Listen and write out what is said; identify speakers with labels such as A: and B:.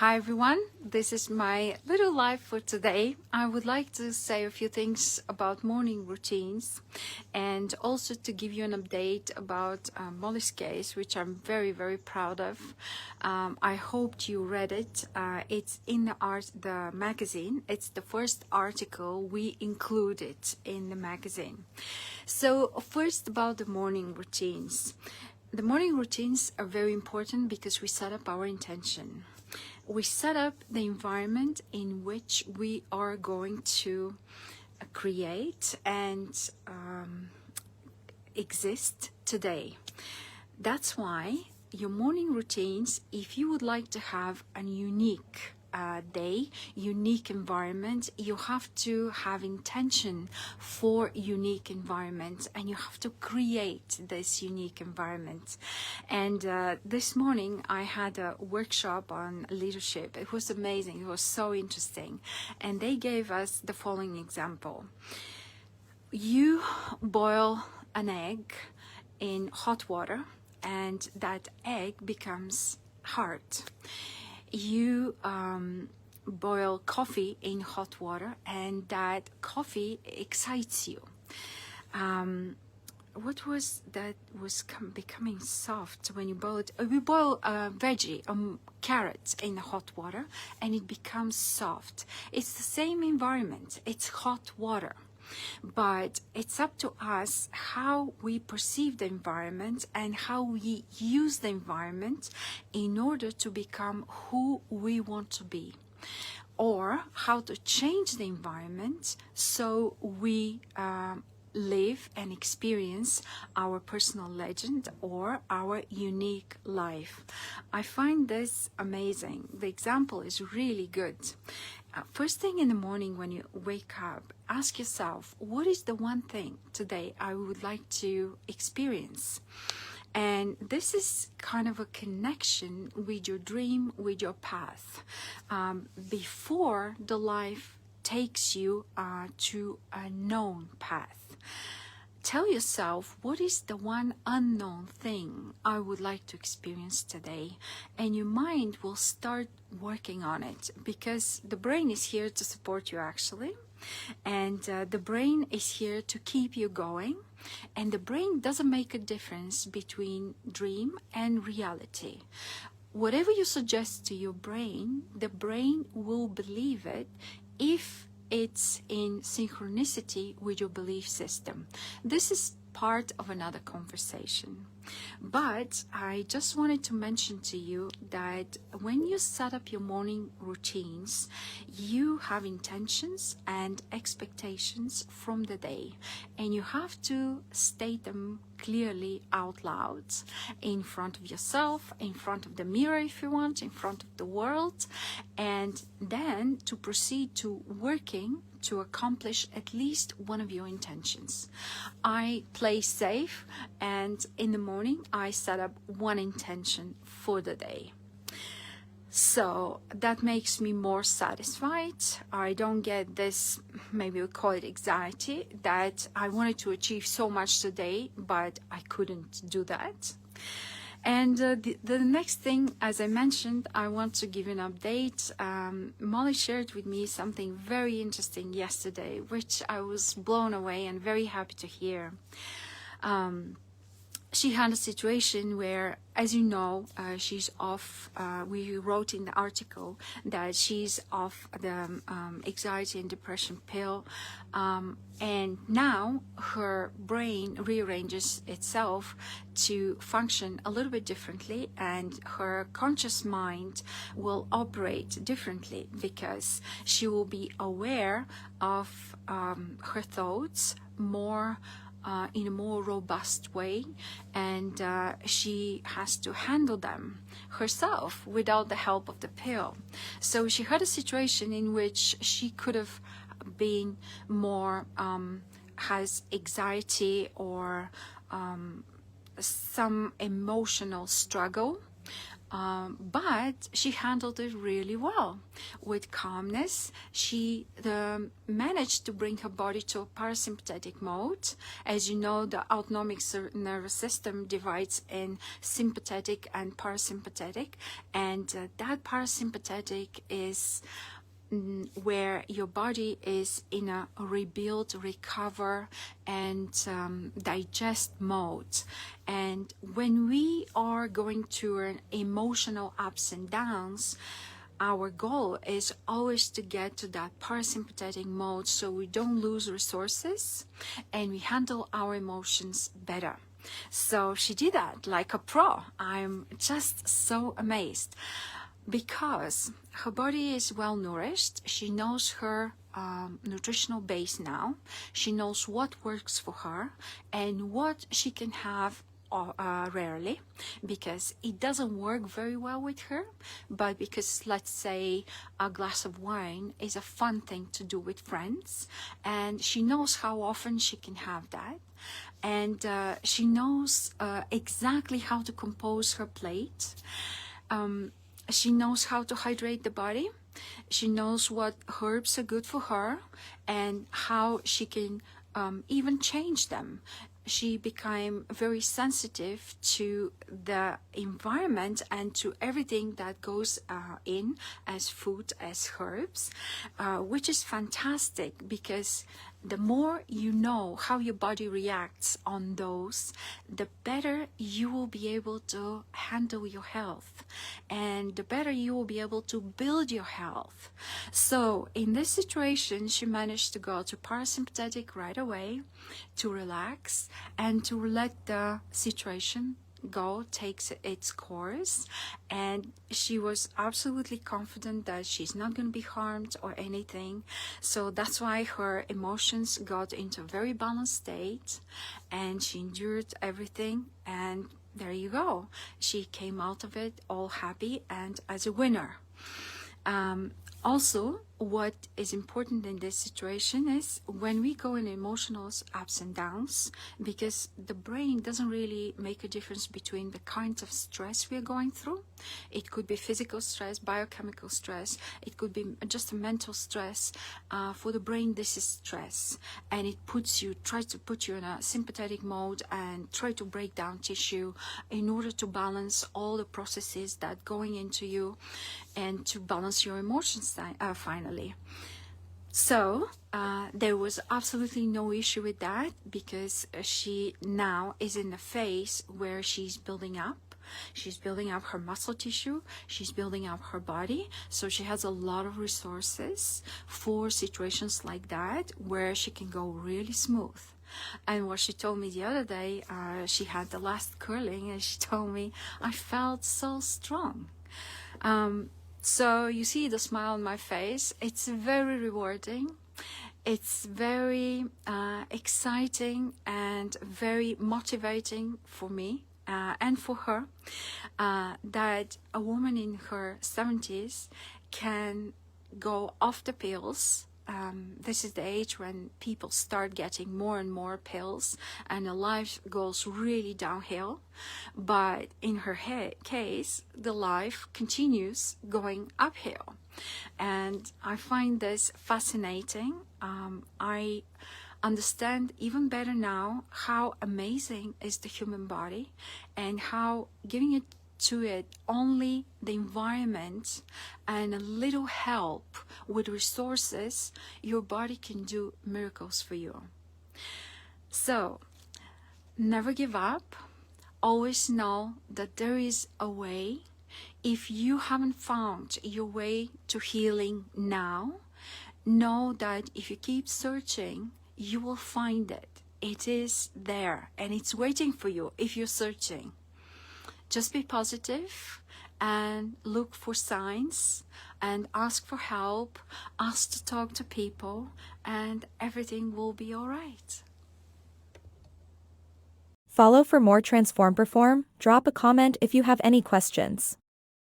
A: Hi everyone, this is my little life for today. I would like to say a few things about morning routines and also to give you an update about Molly's case, which I'm very proud of. I hoped you read it. It's in the magazine. It's the first article we included in the magazine. So first about the morning routines. The morning routines are very important because we set up our intention. We set up the environment in which we are going to create and exist today. That's why your morning routines, if you would like to have a unique day, unique environment, you have to have intention for unique environment and you have to create this unique environment. And this morning I had a workshop on leadership. It was amazing. It was so interesting. And they gave us the following example. You boil an egg in hot water and that egg becomes hard. You boil coffee in hot water and that coffee excites you. What was that was becoming soft when you boil it? We boil a veggie, carrots in hot water and it becomes soft. It's the same environment. It's hot water. But it's up to us how we perceive the environment and how we use the environment in order to become who we want to be, or how to change the environment so we live and experience our personal legend or our unique life. I find this amazing. The example is really good. First thing in the morning when you wake up, ask yourself, what is the one thing today I would like to experience? And this is kind of a connection with your dream, with your path, before the life takes you to a known path. Tell yourself, what is the one unknown thing I would like to experience today? And your mind will start working on it because the brain is here to support you actually. And the brain is here to keep you going. And the brain doesn't make a difference between dream and reality. Whatever you suggest to your brain, the brain will believe it if it's in synchronicity with your belief system. This is part of another conversation. But I just wanted to mention to you that when you set up your morning routines, you have intentions and expectations from the day, and you have to state them clearly out loud in front of yourself, in front of the mirror if you want, in front of the world, and then to proceed to working to accomplish at least one of your intentions. I play safe, and in the morning I set up one intention for the day. So that makes me more satisfied. I don't get this, maybe we call it anxiety, that I wanted to achieve so much today, but I couldn't do that. And the next thing, as I mentioned, I want to give you an update. Molly shared with me something very interesting yesterday, which I was blown away and very happy to hear. She had a situation where, as you know, she's off. We wrote in the article that she's off the anxiety and depression pill. And now her brain rearranges itself to function a little bit differently, and her conscious mind will operate differently because she will be aware of her thoughts more in a more robust way, and she has to handle them herself without the help of the pill. So she had a situation in which she could have been more has anxiety or some emotional struggle But she handled it really well. With calmness, she managed to bring her body to a parasympathetic mode. As you know, the autonomic nervous system divides in sympathetic and parasympathetic, and that parasympathetic is where your body is in a rebuild, recover, and digest mode. And when we are going through an emotional ups and downs, our goal is always to get to that parasympathetic mode so we don't lose resources and we handle our emotions better. So she did that like a pro. I'm just so amazed, because her body is well nourished. She knows her nutritional base now. She knows what works for her and what she can have rarely, because it doesn't work very well with her, but because, let's say, a glass of wine is a fun thing to do with friends, and she knows how often she can have that, and she knows exactly how to compose her plate. She knows how to hydrate the body. She knows what herbs are good for her and how she can even change them. She became very sensitive to the environment and to everything that goes in as food, as herbs, which is fantastic, because the more you know how your body reacts on those, the better you will be able to handle your health, and the better you will be able to build your health. So in this situation, she managed to go to parasympathetic right away, to relax and to let the situation go, takes its course, and she was absolutely confident that she's not going to be harmed or anything. So that's why her emotions got into a very balanced state, and she endured everything, and there you go, she came out of it all happy and as a winner. Also, what is important in this situation is when we go in emotional ups and downs, because the brain doesn't really make a difference between the kinds of stress we are going through. It could be physical stress, biochemical stress, it could be just a mental stress. For the brain, this is stress, and it tries to put you in a sympathetic mode and try to break down tissue in order to balance all the processes that going into you and to balance your emotions finally. So there was absolutely no issue with that, because she now is in a phase where she's building up. She's building up her muscle tissue. She's building up her body. So she has a lot of resources for situations like that where she can go really smooth. And what she told me the other day, she had the last curling, and she told me, I felt so strong. So you see the smile on my face. It's very rewarding. It's very exciting and very motivating for me and for her, that a woman in her 70s can go off the pills. This is the age when people start getting more and more pills and the life goes really downhill. But in her case, the life continues going uphill. And I find this fascinating. I understand even better now how amazing is the human body, and how giving it to it only the environment and a little help with resources, your body can do miracles for you. So never give up. Always know that there is a way. If you haven't found your way to healing now, know that if you keep searching, you will find it. It is there and it's waiting for you if you're searching. Just be positive and look for signs and ask for help, ask to talk to people, and everything will be all right.
B: Follow for more Transform Perform. Drop a comment if you have any questions.